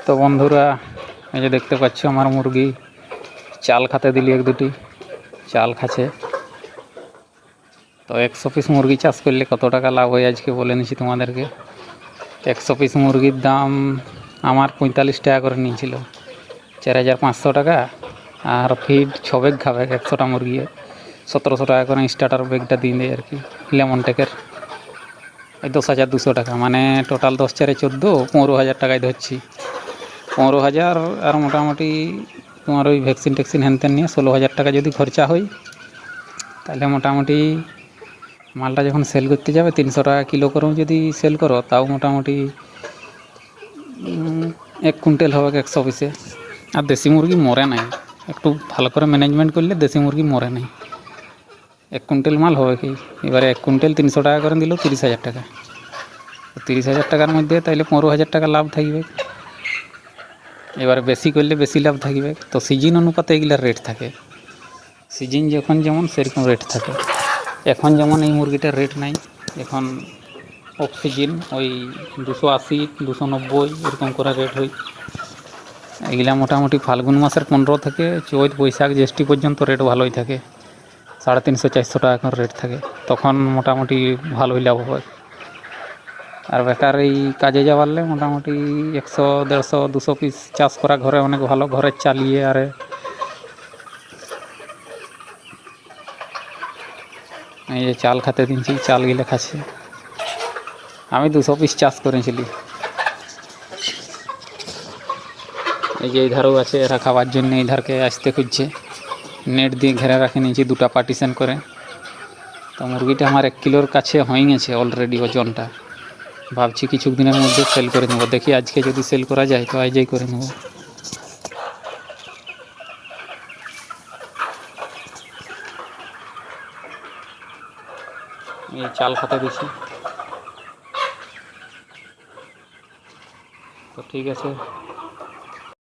তো বন্ধুরা, এই যে দেখতে পাচ্ছ আমার মুরগি চাল খাতে দিলি এক দুটি চাল খাচ্ছে। তো 100 পিস মুরগি চাষ করলে কত টাকা লাভ হয় আজকে বলে নিচ্ছি তোমাদেরকে। 100 পিস মুরগির দাম আমার 45 টাকা করে নিয়েছিল, 4500 টাকা। আর ফিড 6 ব্যাগ খাবে 100টা মুরগি, 1700 টাকা করে স্টার্টার ব্যাগটা দিয়ে দেয় আর কি, লেমন টেকের। এই 10,200 টাকা, মানে টোটাল 10 4 14, 15,000 টাকায় ধরছি। 15,000 আর মোটামুটি তোমার ওই ভ্যাকসিন ট্যাক্সিন হ্যানত্যান নিয়ে 16,000 টাকা যদি খরচা হয়, তাহলে মোটামুটি মালটা যখন সেল করতে যাবে 300 টাকা কিলো করেও যদি সেল করো, তাও মোটামুটি 1 কুইন্টাল হবে 100 পিসে। আর দেশি মুরগি মরে নাই, একটু ভালো করে ম্যানেজমেন্ট করলে দেশি মুরগি মরে নাই। 1 কুইন্টাল মাল হবে কি, এবারে 1 কুইন্টাল 300 টাকা করে দিলেও 30,000 টাকা। 30,000 টাকার মধ্যে তাইলে 15,000 টাকা লাভ থাকবে। এবারে বেশি করলে বেশি লাভ থাকবে। তো সিজন অনুপাতে এগুলার রেট থাকে, সিজন যখন যেমন সেরকম রেট থাকে। এখন যেমন এই মুরগিটার রেট নাই, এখন অফ সিজন ওই 280 290 এরকম করে রেট হয়। এগুলা মোটামুটি ফাল্গুন মাসের 15 থেকে চৈত বৈশাখ জ্যৈষ্ঠ পর্যন্ত রেট ভালোই থাকে, 350 400 টাকা করে রেট থাকে। তখন মোটামুটি ভালোই লাভ হয়। আর বেকার এই কাজে যাওয়ারলে মোটামুটি 100 150 200 পিস চাষ করা ঘরে অনেক ভালো, ঘরে চালিয়ে। আরে এই যে চাল খাতে দিনছি, চাল গিলে খাচ্ছে। আমি 200 পিস চাষ করেছিলি। এই যে এই ধারও আছে, এরা খাওয়ার জন্য এই ধারকে আসতে খুঁজছে। নেট দিয়ে ঘেরে রাখে নিয়েছি 2টা পার্টিশন করে। তো মুরগিটা আমার 1 কিলোর কাছে হয়ে গেছে অলরেডি ওজনটা। ভাবছি কিছুদিনের মধ্যে সেল করে নেবো, দেখি আজকে যদি সেল করা যায় তো আজই করে নেবো। এই চাল খাতে দিছি। তো ঠিক আছে,